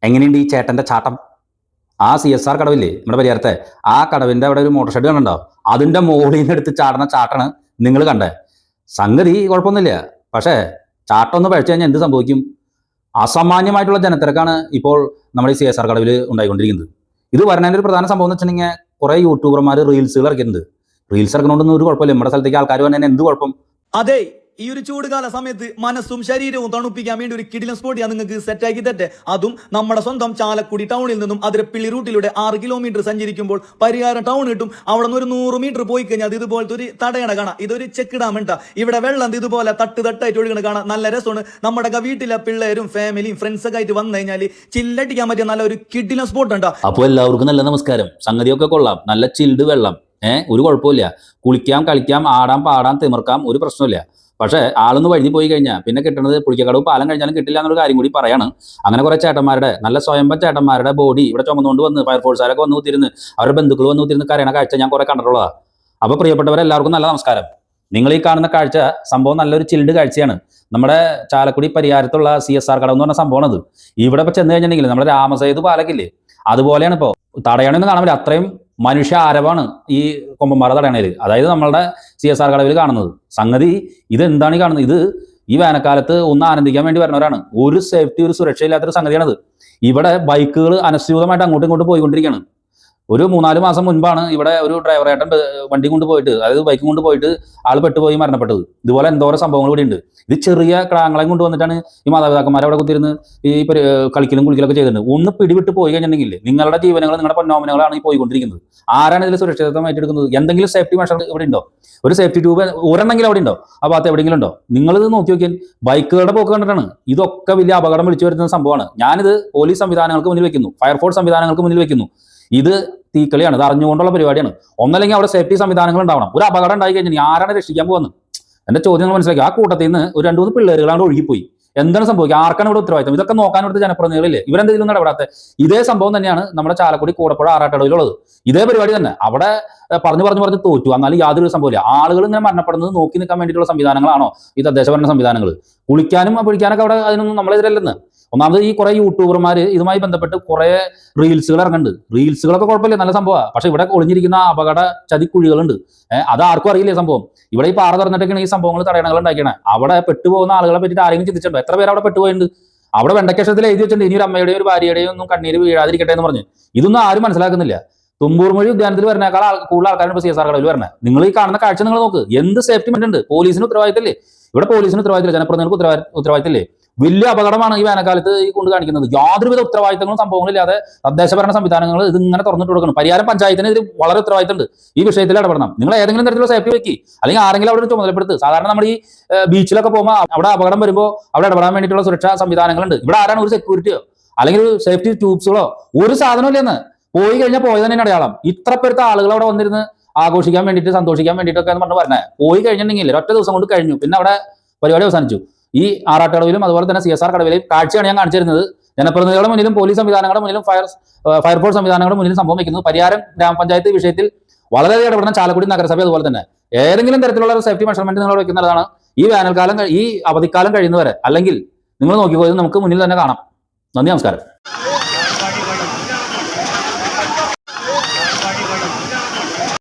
എങ്ങനെയുണ്ട് ഈ ചേട്ടൻ്റെ ചാട്ടം? ആ CSR കടവില്ലേ നമ്മുടെ പരിഹാരത്തെ, ആ കടവിൻ്റെ അവിടെ ഒരു മോട്ടോർ ഷെഡ് കണ്ടോ? അതിൻ്റെ മുകളിൽ നിന്ന് എടുത്ത് ചാടുന്ന ചാട്ടാണ് നിങ്ങൾ കണ്ടേ. സംഗതി കുഴപ്പമൊന്നുമില്ല, പക്ഷേ ചാട്ടം ഒന്ന് പഴിച്ചു കഴിഞ്ഞാൽ എന്ത് സംഭവിക്കും? അസാമാന്യമായിട്ടുള്ള ജനത്തിരക്കാണ് ഇപ്പോൾ നമ്മുടെ ഈ CSR കടവിൽ ഉണ്ടായിക്കൊണ്ടിരിക്കുന്നത്. ഇത് വരണതിൻ്റെ ഒരു പ്രധാന സംഭവം എന്ന് വെച്ചിട്ടുണ്ടെങ്കിൽ കുറേ യൂട്യൂബർമാർ റീൽസുകൾ ഇറക്കിയിട്ടുണ്ട്. റീൽസ് ഇറക്കണോണ്ടൊന്നും ഒരു കുഴപ്പമില്ല, നമ്മുടെ സ്ഥലത്തേക്ക് ആൾക്കാർ വന്നതിന് എന്ത് കുഴപ്പം? അതെ, ഈ ഒരു ചൂടുകാല സമയത്ത് മനസ്സും ശരീരവും തണുപ്പിക്കാൻ വേണ്ടി ഒരു കിടിലൻ സ്പോട്ട് ഞാൻ നിങ്ങൾക്ക് സെറ്റാക്കി തട്ടെ. അതും നമ്മുടെ സ്വന്തം ചാലക്കുടി ടൗണിൽ നിന്നും അതിരപ്പള്ളി റൂട്ടിലൂടെ 6 കിലോമീറ്റർ സഞ്ചരിക്കുമ്പോൾ പരിഹാരം ടൗൺ കിട്ടും. അവിടെ നിന്ന് ഒരു 100 മീറ്റർ പോയി കഴിഞ്ഞാൽ അത് ഇതുപോലത്തെ ഒരു തടയണ കാണാം. ഇതൊരു ചെക്ക് ഡാം ഉണ്ടാ. ഇവിടെ വെള്ളം ഇതുപോലെ തട്ടായിട്ട് ഒഴുകണ കാണാം. നല്ല രസമാണ്. നമ്മുടെ വീട്ടിലെ പിള്ളേരും ഫാമിലിയും ഫ്രണ്ട്സൊക്കെ ആയിട്ട് വന്നു കഴിഞ്ഞാൽ ചില്ലടിക്കാൻ പറ്റിയ നല്ല ഒരു കിടിലൻ സ്പോട്ട് ഉണ്ടാ. അപ്പോൾ എല്ലാവർക്കും നല്ല നമസ്കാരം. സംഗതിയൊക്കെ കൊള്ളാം, നല്ല ചിൽഡ് വെള്ളം, ഒരു കുഴപ്പമില്ല. കുളിക്കാം, കളിക്കാം, ആടാം, പാടാം, തിമിർക്കാം, ഒരു പ്രശ്നമില്ല. പക്ഷേ ആളൊന്ന് വഴുതി പോയി കഴിഞ്ഞാൽ പിന്നെ കിട്ടുന്നത് പുളിക്കക്കടവ് പാലം കഴിഞ്ഞാലും കിട്ടില്ല എന്നൊരു കാര്യം കൂടി പറയാണ്. അങ്ങനെ കുറേ ചേട്ടന്മാരുടെ, നല്ല സ്വയംഭം ചേട്ടന്മാരുടെ ബോഡി ഇവിടെ ചുമന്നുകൊണ്ട് വന്ന് ഫയർഫോഴ്സുകാരൊക്കെ വന്ന് കുത്തിരുന്ന്, അവരുടെ ബന്ധുക്കൾ വന്ന് കുത്തിരുന്ന് കരയണ കാഴ്ച ഞാൻ കുറേ കണ്ടിട്ടുള്ളതാണ്. അപ്പോൾ പ്രിയപ്പെട്ടവരെല്ലാവർക്കും നല്ല നമസ്കാരം. നിങ്ങൾ ഈ കാണുന്ന കാഴ്ച സംഭവം നല്ലൊരു ചിൽഡ് കാഴ്ചയാണ്. നമ്മുടെ ചാലക്കുടി പരിഹാരത്തുള്ള CSR കടവ് എന്ന് പറഞ്ഞ സംഭവമാണത്. ഇവിടെ ഇപ്പോൾ ചെന്ന് കഴിഞ്ഞിട്ടുണ്ടെങ്കിൽ നമ്മുടെ രാമസേതു പാലക്കില്ലേ, അതുപോലെയാണ് ഇപ്പോൾ. തടയണമെന്ന് കാണാൻ പറ്റില്ല, അത്രയും മനുഷ്യ ആരവാണ് ഈ കൊമ്പന്മാറ തടയണയിൽ, അതായത് നമ്മളുടെ CSR കടവിൽ കാണുന്നത്. സംഗതി ഇത് എന്താണ് ഈ കാണുന്നത്? ഇത് ഈ വേനൽക്കാലത്ത് ഒന്ന് ആനന്ദിക്കാൻ വേണ്ടി വരുന്നവരാണ്. ഒരു സേഫ്റ്റി, ഒരു സുരക്ഷയില്ലാത്തൊരു സംഗതിയാണത്. ഇവിടെ ബൈക്കുകൾ അനസ്യൂതമായിട്ട് അങ്ങോട്ടും ഇങ്ങോട്ടും പോയിക്കൊണ്ടിരിക്കുകയാണ്. ഒരു 3-4 മാസം മുൻപാണ് ഇവിടെ ഒരു ഡ്രൈവറായിട്ട് വണ്ടി കൊണ്ടുപോയിട്ട്, അതായത് ബൈക്കും കൊണ്ട് പോയിട്ട് ആൾ പെട്ടുപോയി മരണപ്പെട്ടത്. ഇതുപോലെ എന്തോരം സംഭവങ്ങൾ ഇവിടെ ഉണ്ട്. ഇത് ചെറിയ ക്രാങ്ങളെയും കൊണ്ടുവന്നിട്ടാണ് ഈ മാതാപിതാക്കന്മാരെ അവിടെ കുത്തിരുന്ന് ഈ കളിക്കലും കുളിക്കലൊക്കെ ചെയ്തിട്ടുണ്ട്. ഒന്ന് പിടിവിട്ട് പോയി കഴിഞ്ഞിട്ടുണ്ടെങ്കിൽ നിങ്ങളുടെ ജീവനങ്ങൾ, നിങ്ങളുടെ പൊന്നോമനകളാണ് ഈ പോയിക്കൊണ്ടിരിക്കുന്നത്. ആരാണ് ഇതിൽ സുരക്ഷിതമായിട്ട് എടുക്കുന്നത്? എന്തെങ്കിലും സേഫ്റ്റി മെഷർ ഇവിടെ ഉണ്ടോ? ഒരു സേഫ്റ്റി ട്യൂബ് ഒരെണ്ണെങ്കിലും അവിടെ ഉണ്ടോ? ആ ഭാഗത്ത് എവിടെയെങ്കിലും ഉണ്ടോ? നിങ്ങളിത് നോക്കി നോക്കിയാൽ ബൈക്കുകളുടെ പോക്ക് കണ്ടിട്ടാണ്. ഇതൊക്കെ വലിയ അപകടം വിളിച്ചു വരുന്ന സംഭവമാണ്. ഞാനിത് പോലീസ് സംവിധാനങ്ങൾക്ക് മുന്നിൽ വെക്കുന്നു, ഫയർഫോഴ്സ് സംവിധാനങ്ങൾക്ക് മുന്നിൽ വെക്കുന്നു. ഇത് തീക്കളിയാണ്, ഇത് അറിഞ്ഞുകൊണ്ടുള്ള പരിപാടിയാണ്. ഒന്നല്ലെങ്കിൽ അവിടെ സേഫ്റ്റി സംവിധാനങ്ങൾ ഉണ്ടാവണം. ഒരു അപകടം ഉണ്ടായി കഴിഞ്ഞാൽ ആരാണ് രക്ഷിക്കാൻ പോകുന്നത്? എൻ്റെ ചോദ്യം മനസ്സിലാക്കി. ആ കൂട്ടത്തിൽ നിന്ന് ഒരു 2-3 പിള്ളേരുകളാണ് ഒഴുകിപ്പോയി. എന്താണ് സംഭവിക്കുക? ആർക്കാണ് ഇവിടെ ഉത്തരവാദിത്തം? ഇതൊക്കെ നോക്കാൻ ഇവിടുത്തെ ജനപ്രതിനിധികളില്ലേ? ഇവരെന്തെങ്കിലും ഇടപെടാത്ത? ഇതേ സംഭവം തന്നെയാണ് നമ്മുടെ ചാലക്കുടി കൂടപ്പുഴ ആറാട്ടടവിലുള്ളത്. ഇതേ പരിപാടി തന്നെ. അവിടെ പറഞ്ഞു തോറ്റു, എന്നാലും യാതൊരു സംഭവമില്ല. ആളുകൾ ഇങ്ങനെ മരണപ്പെടുന്നത് നോക്കി നിൽക്കാൻ വേണ്ടിയിട്ടുള്ള സംവിധാനങ്ങളാണോ ഈ തദ്ദേശഭരണ സംവിധാനങ്ങൾ? കുളിക്കാനും പിടിക്കാനൊക്കെ അവിടെ അതിനൊന്നും നമ്മളെതിരല്ലെന്ന്. ഒന്നാമത് ഈ കുറേ യൂട്യൂബർമാർ ഇതുമായി ബന്ധപ്പെട്ട് കുറേ റീൽസുകൾ ഇറങ്ങുന്നുണ്ട്. റീൽസുകളൊക്കെ കുഴപ്പമില്ല, നല്ല സംഭവമാണ്. പക്ഷെ ഇവിടെ ഒളിഞ്ഞിരിക്കുന്ന അപകട ചതിക്കുഴികളുണ്ട്. അത് ആർക്കും അറിയില്ലേ സംഭവം? ഇവിടെ ഈ പാറ തുറന്നിട്ടൊക്കെയാണ് ഈ സംഭവങ്ങൾ തടയണകൾ ഉണ്ടാക്കിയാണ്. അവിടെ പെട്ടുപോകുന്ന ആളുകളെ പറ്റിയിട്ട് ആരെങ്കിലും ചിന്തിച്ചിട്ടുണ്ടോ? എത്ര പേര് അവിടെ പെട്ടുപോയിട്ടുണ്ട്? അവിടെ വെണ്ടക്കക്ഷത്തിൽ എഴുതി വെച്ചിട്ടുണ്ട്, ഇനി ഒരു അമ്മയുടെയോ ഒരു ഭാര്യയുടെയോ ഒന്നും കണ്ണീര് വീഴാതിരിക്കട്ടെ എന്ന് പറഞ്ഞ്. ഇതൊന്നും ആരും മനസ്സിലാക്കുന്നില്ല. തുമ്പൂർ മൊഴി ഉദ്യാനത്തിൽ വരുന്നേക്കാൾ കൂടുതൽ ആൾക്കാരാണ് ഇപ്പോൾ CSR കടവിൽ വരുന്നത്. നിങ്ങൾ ഈ കാണുന്ന കാഴ്ച നിങ്ങൾ നോക്ക്. എന്ത് സേഫ്റ്റി ഉണ്ട്? പോലീസിന് ഉത്തരവാദിത്തമില്ലേ? ഇവിടെ പോലീസിന് ഉത്തരവാദിത്തമില്ല, ജനപ്രതിനിധികൾക്ക് ഉത്തരവാദിത്തമില്ലേ? വലിയ അപകടമാണ് ഈ വേനൽക്കാലത്ത് ഈ കൊണ്ട് കാണിക്കുന്നത്. യാതൊരുവിധ ഉത്തരവാദിത്തങ്ങളും സംഭവങ്ങളില്ലാതെ തദ്ദേശഭരണ സംവിധാനങ്ങൾ ഇതിങ്ങനെ തുറന്നിട്ട് കൊടുക്കണം. പരിഹാരം പഞ്ചായത്തിന് ഇതിൽ വളരെ ഉത്തരവാദിത്തമുണ്ട്. ഈ വിഷയത്തിൽ ഇടപെടണം. നിങ്ങൾ ഏതെങ്കിലും തരത്തിലുള്ള സേഫ്റ്റി വെക്കി, അല്ലെങ്കിൽ ആരെങ്കിലും അവിടെ ചുമതലപ്പെടുത്ത്. സാധാരണ നമ്മൾ ഈ ബീച്ചിലൊക്കെ പോകുമ്പോൾ അവിടെ അപകടം വരുമ്പോൾ അവിടെ ഇടപെടാൻ വേണ്ടിയിട്ടുള്ള സുരക്ഷാ സംവിധാനങ്ങളുണ്ട്. ഇവിടെ ആരാണ് ഒരു സെക്യൂരിറ്റിയോ അല്ലെങ്കിൽ ഒരു സേഫ്റ്റി ട്യൂബ്സുകളോ ഒരു സാധനമില്ലെന്ന്? പോയി കഴിഞ്ഞാൽ പോയത് തന്നെ അടയാളം. ഇത്ര പേരുത്ത ആളുകൾ അവിടെ വന്നിരുന്ന് ആഘോഷിക്കാൻ വേണ്ടിയിട്ട്, സന്തോഷിക്കാൻ വേണ്ടിയിട്ടൊക്കെ എന്ന് പറഞ്ഞ് പറഞ്ഞത് പോയി കഴിഞ്ഞിട്ടുണ്ടെങ്കിൽ ഒറ്റ ദിവസം കൊണ്ട് കഴിഞ്ഞു. പിന്നെ അവിടെ പരിപാടി അവസാനിച്ചു. ഈ ആറാട്ടടവിലും അതുപോലെ തന്നെ CSR കടവിലെയും കാഴ്ചയാണ് ഞാൻ കാണിച്ചു തരുന്നത്. ജനപ്രതിനിധികളുടെ മുന്നിലും പോലീസ് സംവിധാനങ്ങളുടെ മുന്നിലും ഫയർഫോഴ്സ് സംവിധാനങ്ങളുടെ മുന്നിലും സംഭവം വയ്ക്കുന്നത്. പരിഹാരം ഗ്രാമപഞ്ചായത്ത് വിഷയത്തിൽ വളരെയധികം ഇടപെടണം. ചാലക്കുടി നഗരസഭ അതുപോലെ തന്നെ ഏതെങ്കിലും തരത്തിലുള്ള സേഫ്റ്റി മെഷർമെന്റ് നിങ്ങൾ വെക്കുന്നതാണ്. ഈ വേനൽക്കാലം, ഈ അവധിക്കാലം കഴിയുന്നവരെ, അല്ലെങ്കിൽ നിങ്ങൾ നോക്കിപ്പോയത് നമുക്ക് മുന്നിൽ തന്നെ കാണാം. നന്ദി, നമസ്കാരം.